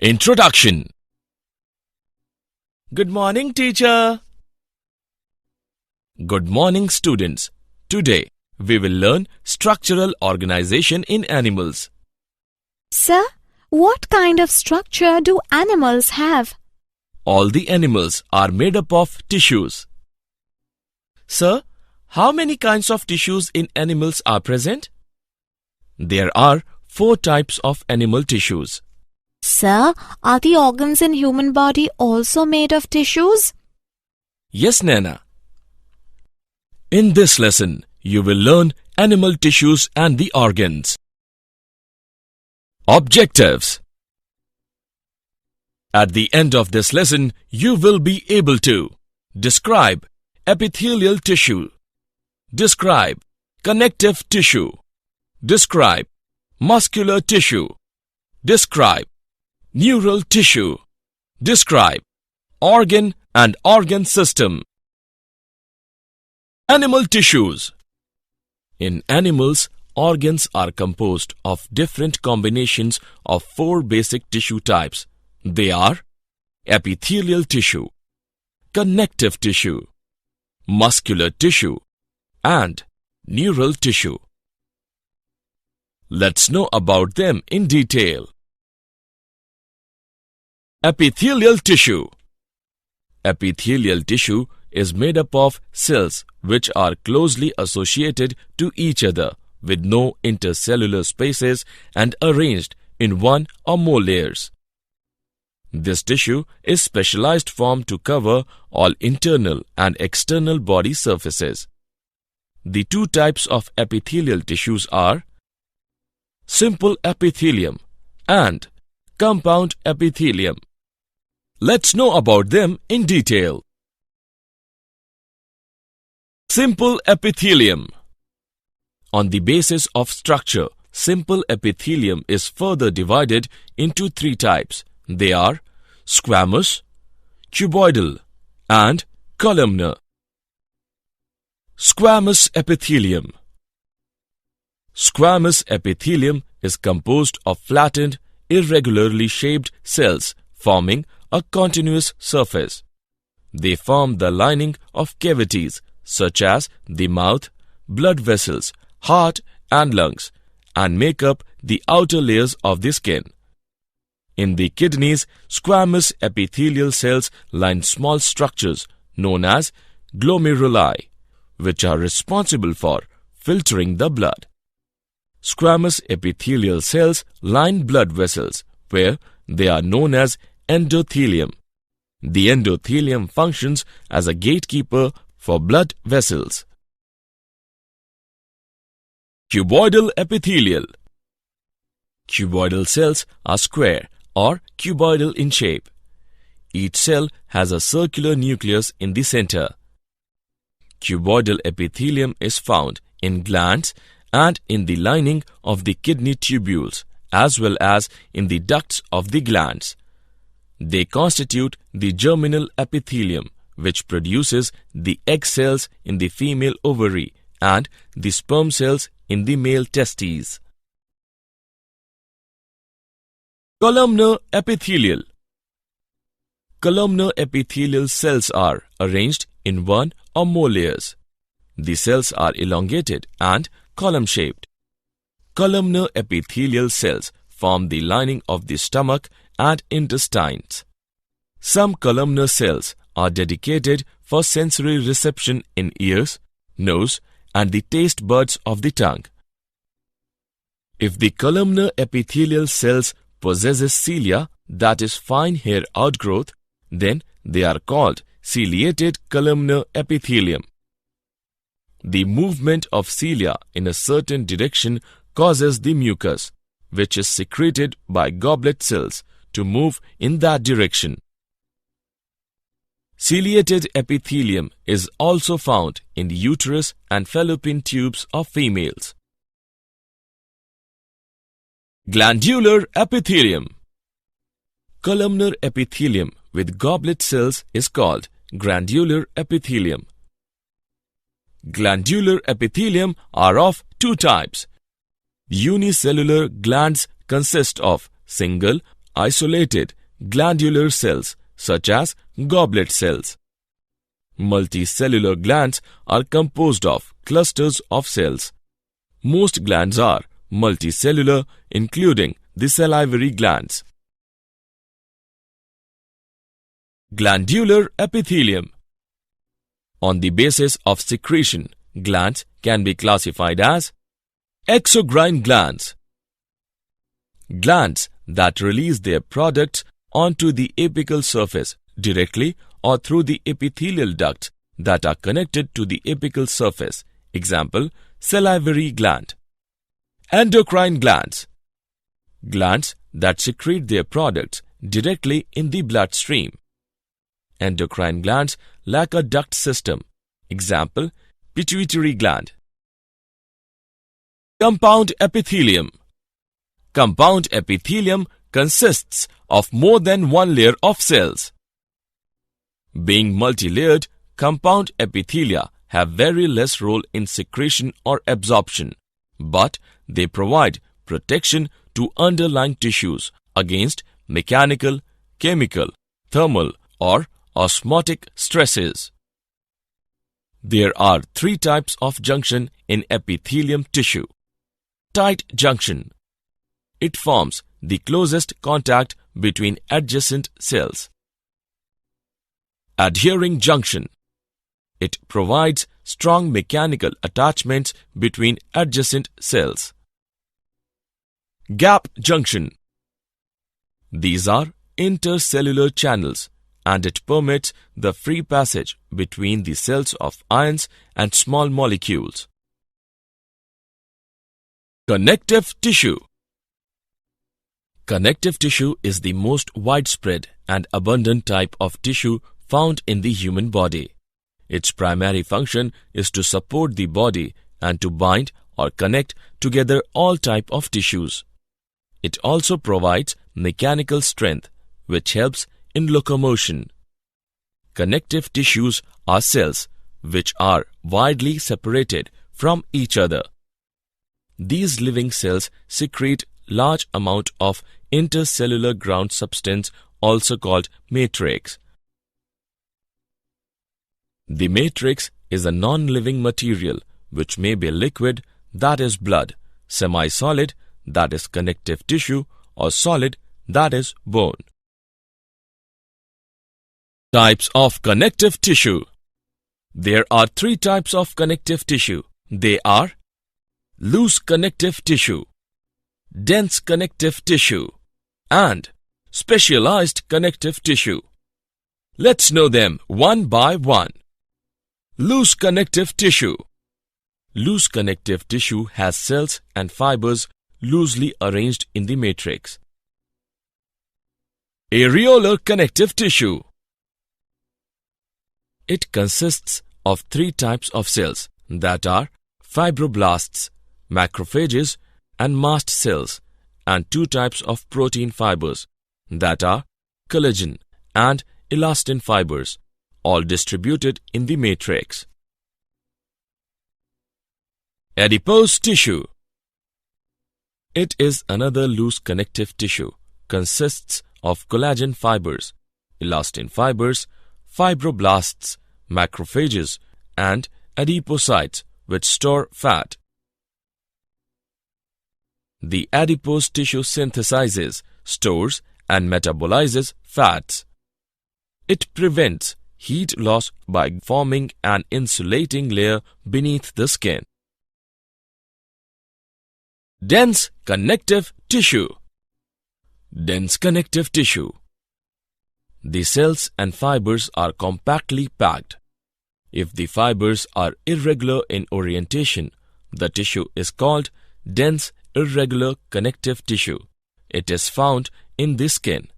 Introduction. Good morning, teacher. Good morning, students. Today, we will learn structural organization in animals. Sir, what kind of structure do animals have? All the animals are made up of tissues. Sir, how many kinds of tissues in animals are present? There are 4 types of animal tissues. Sir, are the organs in human body also made of tissues? Yes, Nana. In this lesson, you will learn animal tissues and the organs. Objectives. At the end of this lesson, you will be able to describe epithelial tissue, describe connective tissue, describe muscular tissue, describe neural tissue, describe organ and organ system. Animal tissues. In animals, organs are composed of different combinations of 4 basic tissue types. They are epithelial tissue, connective tissue, muscular tissue, and neural tissue. Let's know about them in detail. Epithelial tissue. Epithelial tissue is made up of cells which are closely associated to each other with no intercellular spaces and arranged in 1 or more layers. This tissue is specialized formed to cover all internal and external body surfaces. The 2 types of epithelial tissues are simple epithelium and compound epithelium. Let's know about them in detail. Simple epithelium. On the basis of structure, simple epithelium is further divided into 3 types. They are squamous, cuboidal, and columnar. Squamous epithelium. Squamous epithelium is composed of flattened, irregularly shaped cells forming a continuous surface. They form the lining of cavities such as the mouth, blood vessels, heart and lungs, and make up the outer layers of the skin. In the kidneys, squamous epithelial cells line small structures known as glomeruli, which are responsible for filtering the blood. Squamous epithelial cells line blood vessels, where they are known as endothelium. The endothelium functions as a gatekeeper for blood vessels. Cuboidal epithelial. Cuboidal cells are square or cuboidal in shape. Each cell has a circular nucleus in the center. Cuboidal epithelium is found in glands and in the lining of the kidney tubules, as well as in the ducts of the glands. They constitute the germinal epithelium, which produces the egg cells in the female ovary and the sperm cells in the male testes. Columnar epithelial. Columnar epithelial cells are arranged in 1 or more layers. The cells are elongated and column-shaped. Columnar epithelial cells form the lining of the stomach and intestines. Some columnar cells are dedicated for sensory reception in ears, nose, and the taste buds of the tongue. If the columnar epithelial cells possesses cilia, that is fine hair outgrowth, then they are called ciliated columnar epithelium. The movement of cilia in a certain direction causes the mucus, which is secreted by goblet cells, to move in that direction. Ciliated epithelium is also found in the uterus and fallopian tubes of females. Glandular epithelium. Columnar epithelium with goblet cells is called glandular epithelium. Glandular epithelium are of 2 types. Unicellular glands consist of single isolated glandular cells such as goblet cells. Multicellular glands are composed of clusters of cells. Most glands are multicellular, including the salivary glands. Glandular epithelium. On the basis of secretion, glands can be classified as exocrine glands, glands that release their products onto the apical surface directly or through the epithelial ducts that are connected to the apical surface. Example, salivary gland. Endocrine glands, glands that secrete their products directly in the bloodstream. Endocrine glands lack a duct system. Example, pituitary gland. Compound epithelium. Compound epithelium consists of more than one layer of cells. Being multi-layered, compound epithelia have very less role in secretion or absorption, but they provide protection to underlying tissues against mechanical, chemical, thermal, or osmotic stresses. There are three types of junction in epithelium tissue. Tight junction. It forms the closest contact between adjacent cells. Adhering junction. It provides strong mechanical attachments between adjacent cells. Gap junction. These are intercellular channels, and it permits the free passage between the cells of ions and small molecules. Connective tissue. Connective tissue is the most widespread and abundant type of tissue found in the human body. Its primary function is to support the body and to bind or connect together all types of tissues. It also provides mechanical strength, which helps in locomotion. Connective tissues are cells which are widely separated from each other. These living cells secrete large amount of intercellular ground substance, also called matrix. The matrix is a non-living material which may be liquid, that is blood, semi-solid, that is connective tissue, or solid, that is bone. Types of connective tissue. There are three types of connective tissue. They are loose connective tissue, dense connective tissue, and specialized connective tissue. Let's know them one by one. Loose connective tissue. Loose connective tissue has cells and fibers loosely arranged in the matrix. Areolar connective tissue. It consists of three types of cells, that are fibroblasts, macrophages, and mast cells, and two types of protein fibers, that are collagen and elastin fibers, all distributed in the matrix. Adipose tissue. It is another loose connective tissue, consists of collagen fibers, elastin fibers, fibroblasts, macrophages, and adipocytes which store fat. The adipose tissue synthesizes, stores, and metabolizes fats. It prevents heat loss by forming an insulating layer beneath the skin. Dense connective tissue. Dense connective tissue. The cells and fibers are compactly packed. If the fibers are irregular in orientation, the tissue is called dense irregular connective tissue. It is found in the skin.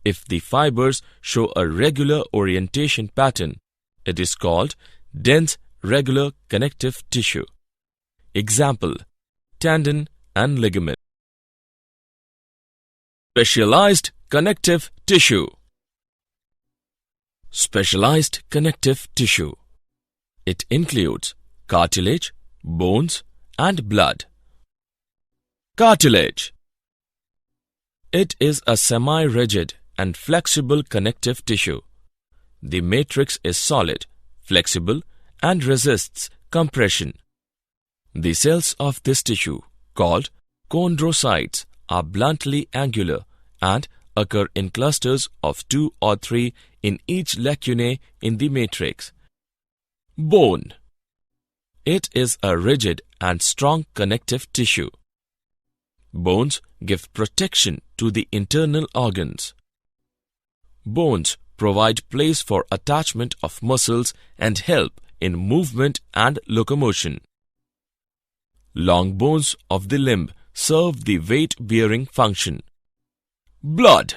If the fibers show a regular orientation pattern, it is called dense regular connective tissue. Example, tendon and ligament. Specialized connective tissue. Specialized connective tissue. It includes cartilage, bones, and blood. Cartilage. It is a semi-rigid and flexible connective tissue. The matrix is solid, flexible, and resists compression. The cells of this tissue, called chondrocytes, are bluntly angular and occur in clusters of 2 or 3 in each lacunae in the matrix. Bone. It is a rigid and strong connective tissue. Bones give protection to the internal organs. Bones provide place for attachment of muscles and help in movement and locomotion. Long bones of the limb serve the weight-bearing function. Blood.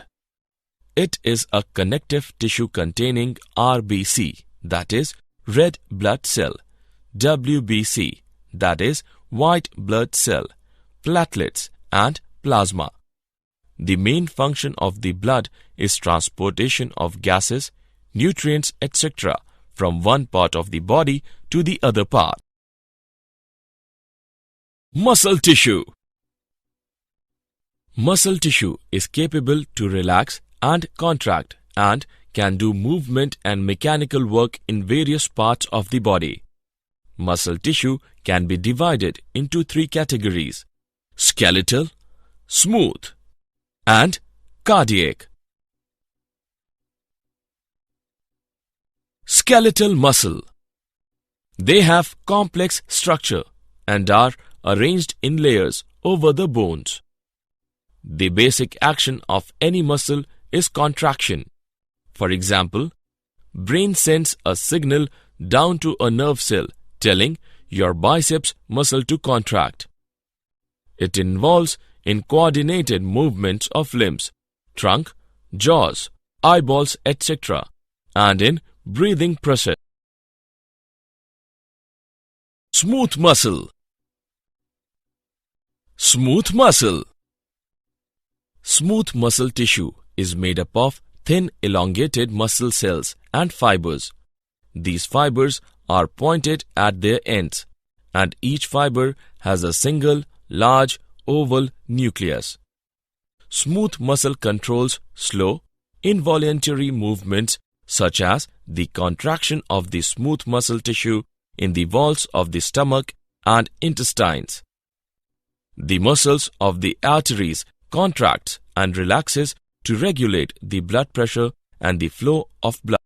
It is a connective tissue containing RBC, that is, red blood cell, WBC, that is, white blood cell, platelets, and plasma. The main function of the blood is transportation of gases, nutrients, etc. from one part of the body to the other part. Muscle tissue. Muscle tissue is capable to relax and contract and can do movement and mechanical work in various parts of the body. Muscle tissue can be divided into 3 categories: skeletal, smooth, and cardiac. Skeletal muscle. They have complex structure and are arranged in layers over the bones. The basic action of any muscle is contraction. For example, brain sends a signal down to a nerve cell telling your biceps muscle to contract. It involves in coordinated movements of limbs, trunk, jaws, eyeballs, etc., and in breathing process. Smooth muscle. Smooth muscle. Smooth muscle tissue is made up of thin elongated muscle cells and fibers. These fibers are pointed at their ends, and each fiber has a single, large, oval nucleus. Smooth muscle controls slow, involuntary movements such as the contraction of the smooth muscle tissue in the walls of the stomach and intestines. The muscles of the arteries contracts and relaxes to regulate the blood pressure and the flow of blood.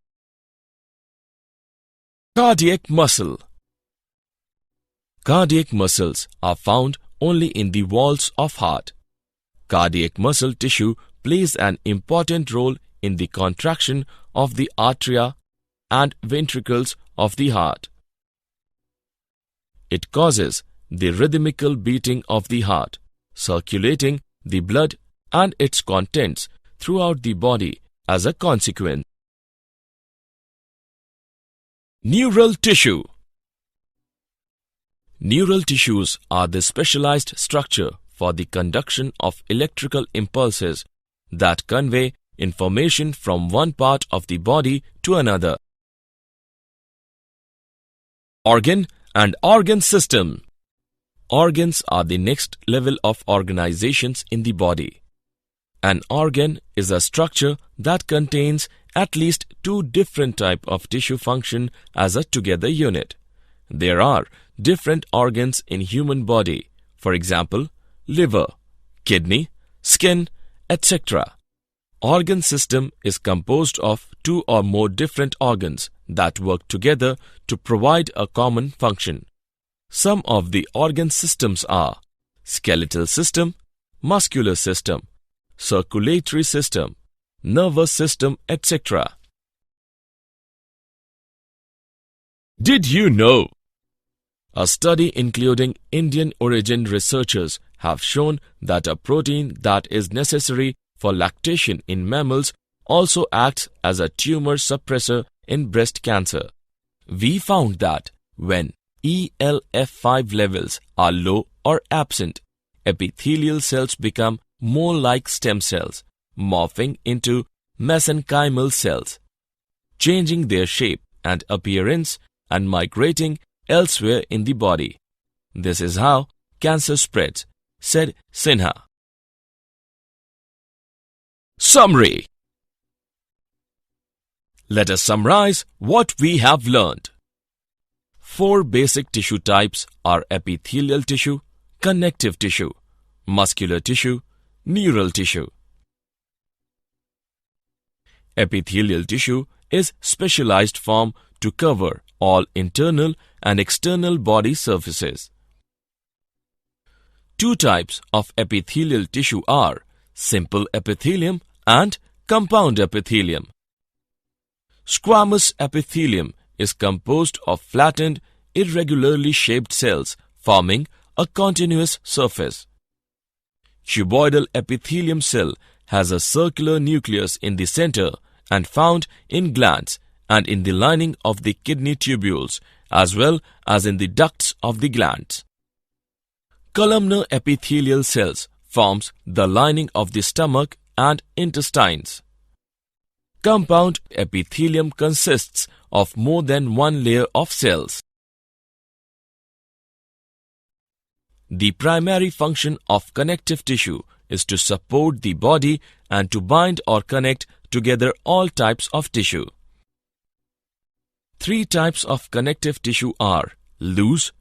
Cardiac muscle. Cardiac muscles are found only in the walls of heart. Cardiac muscle tissue plays an important role in the contraction of the atria and ventricles of the heart. It causes the rhythmical beating of the heart, circulating the blood and its contents throughout the body as a consequence. Neural tissue. Neural tissues are the specialized structure for the conduction of electrical impulses that convey information from one part of the body to another. Organ and organ system. Organs are the next level of organizations in the body. An organ is a structure that contains at least 2 different types of tissue function as a together unit. There are different organs in human body, for example, liver, kidney, skin, etc. Organ system is composed of 2 or more different organs that work together to provide a common function. Some of the organ systems are skeletal system, muscular system, circulatory system, nervous system, etc. Did you know? A study including Indian origin researchers have shown that a protein that is necessary for lactation in mammals also acts as a tumor suppressor in breast cancer. We found that when ELF5 levels are low or absent, epithelial cells become more like stem cells, morphing into mesenchymal cells, changing their shape and appearance and migrating elsewhere in the body. This is how cancer spreads, said Sinha. Summary. Let us summarize what we have learned. 4 basic tissue types are epithelial tissue, connective tissue, muscular tissue, neural tissue. Epithelial tissue is specialized form to cover all internal and external body surfaces. 2 types of epithelial tissue are simple epithelium and compound epithelium. Squamous epithelium is composed of flattened, irregularly shaped cells forming a continuous surface. Cuboidal epithelium cell has a circular nucleus in the center and found in glands and in the lining of the kidney tubules as well as in the ducts of the glands. Columnar epithelial cells forms the lining of the stomach and intestines. Compound epithelium consists of more than one layer of cells. The primary function of connective tissue is to support the body and to bind or connect together all types of tissue. 3 types of connective tissue are loose,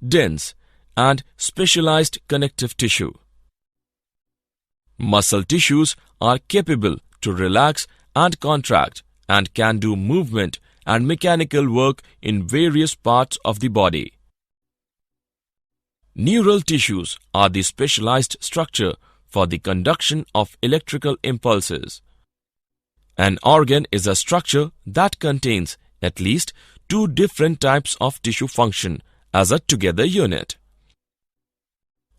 dense, and specialized connective tissue. Muscle tissues are capable to relax and contract and can do movement and mechanical work in various parts of the body. Neural tissues are the specialized structure for the conduction of electrical impulses. An organ is a structure that contains at least 2 different types of tissue function as a together unit.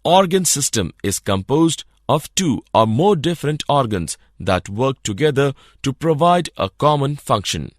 Organ system is composed of 2 or more different organs that work together to provide a common function.